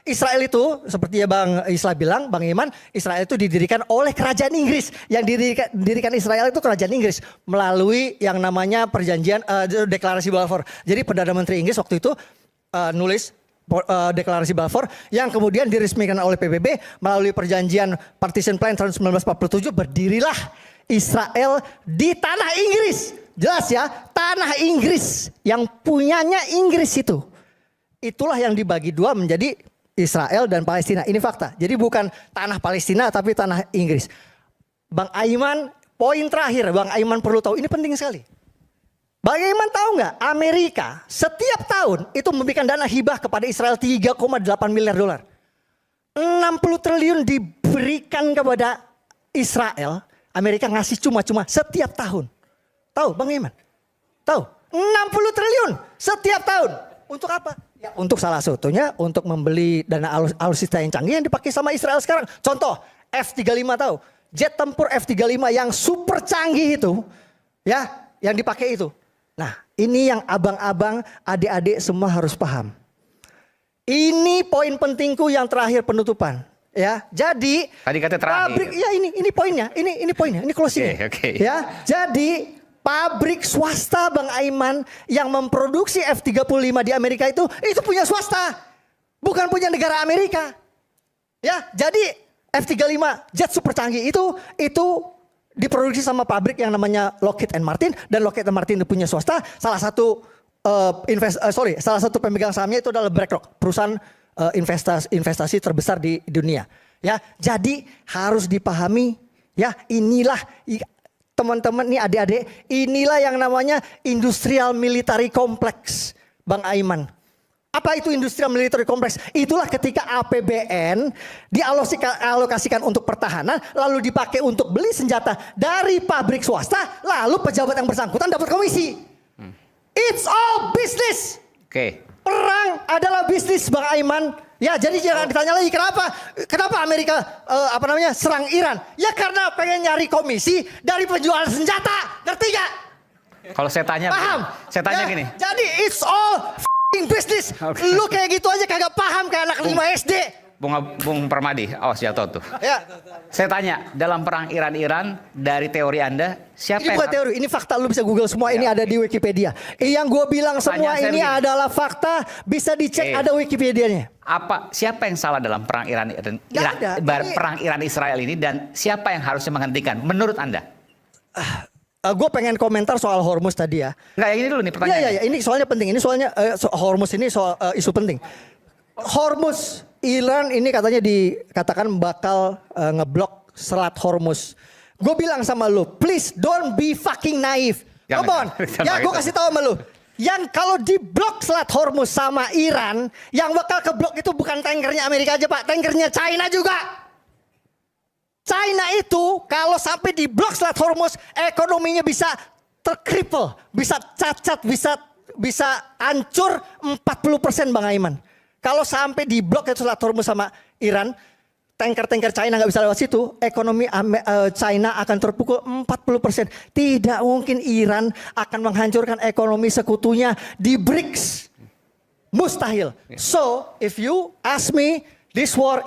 Israel itu seperti ya Bang Islah bilang, Bang Iman, Israel itu didirikan oleh kerajaan Inggris. Yang didirikan Israel itu kerajaan Inggris melalui yang namanya perjanjian deklarasi Balfour. Jadi Perdana Menteri Inggris waktu itu nulis deklarasi Balfour yang kemudian diresmikan oleh PBB melalui perjanjian Partition Plan tahun 1947, berdirilah Israel di tanah Inggris. Jelas ya, tanah Inggris yang punyanya Inggris itu. Itulah yang dibagi dua menjadi Israel dan Palestina. Ini fakta. Jadi bukan tanah Palestina tapi tanah Inggris. Bang Aiman, poin terakhir Bang Aiman perlu tahu, ini penting sekali. Bang Aiman tahu nggak, Amerika setiap tahun itu memberikan dana hibah kepada Israel 3,8 miliar dolar. 60 triliun diberikan kepada Israel, Amerika ngasih cuma-cuma setiap tahun. Tahu Bang Aiman? Tahu? 60 triliun setiap tahun. Untuk apa? Ya, untuk salah satunya untuk membeli dana alutsista yang canggih yang dipakai sama Israel sekarang. Contoh, F-35 tahu? Jet tempur F-35 yang super canggih itu, ya, yang dipakai itu. Nah, ini yang abang-abang, adik-adik semua harus paham. Ini poin pentingku yang terakhir penutupan. Ya, jadi tadi kata terakhir. Pabrik, ya ini poinnya, ini poinnya, ini closing. Okay. Ya, jadi pabrik swasta Bang Aiman yang memproduksi F-35 di Amerika itu punya swasta, bukan punya negara Amerika. Ya, jadi F-35 jet super canggih itu diproduksi sama pabrik yang namanya Lockheed Martin, dan Lockheed Martin itu punya swasta. Salah satu salah satu pemegang sahamnya itu adalah BlackRock, perusahaan investasi terbesar di dunia. Ya, jadi harus dipahami ya, inilah teman-teman nih adik-adik, inilah yang namanya industrial military complex Bang Aiman. Apa itu industrial military complex? Itulah ketika APBN dialokasikan untuk pertahanan, lalu dipakai untuk beli senjata dari pabrik swasta, lalu pejabat yang bersangkutan dapat komisi. It's all business. Oke. Perang adalah bisnis Bang Aiman. Ya, jadi jangan ditanya lagi kenapa Amerika serang Iran? Ya karena pengen nyari komisi dari penjualan senjata. Ngerti gak? Kalau saya tanya, paham? Saya tanya ya, gini. Jadi it's all business. Okay. Lu kayak gitu aja kagak paham kayak anak 5 SD. Bung Permadi, awas jatuh tuh. Ya. Saya tanya, dalam perang Iran-Iran dari teori Anda, siapa ini bukan teori, ini fakta, lu bisa Google semua, ini ada di Wikipedia. Yang gue bilang semua ini adalah fakta, bisa dicek, ada Wikipedianya. Siapa yang salah dalam perang perang Iran-Israel ini, dan siapa yang harusnya menghentikan menurut Anda? Gue pengen komentar soal Hormuz tadi ya. Enggak, yang ini dulu nih pertanyaannya. Iya, ini soalnya penting. Ini soalnya Hormuz ini soal isu penting. Hormuz, Iran ini katanya dikatakan bakal ngeblok Selat Hormuz. Gue bilang sama lu, please don't be fucking naive. Come on. Ya, gue kasih tahu sama lu. Yang kalau diblok Selat Hormuz sama Iran, yang bakal keblok itu bukan tankernya Amerika aja Pak, tankernya China juga. China itu kalau sampai diblok Selat Hormuz, ekonominya bisa terkripel, bisa cacat, bisa hancur 40% Bang Aiman. Kalau sampai diblok itu Selat Hormuz sama Iran, tanker-tanker China nggak bisa lewat situ, ekonomi China akan terpukul 40%. Tidak mungkin Iran akan menghancurkan ekonomi sekutunya di BRICS. Mustahil. So, if you ask me, this war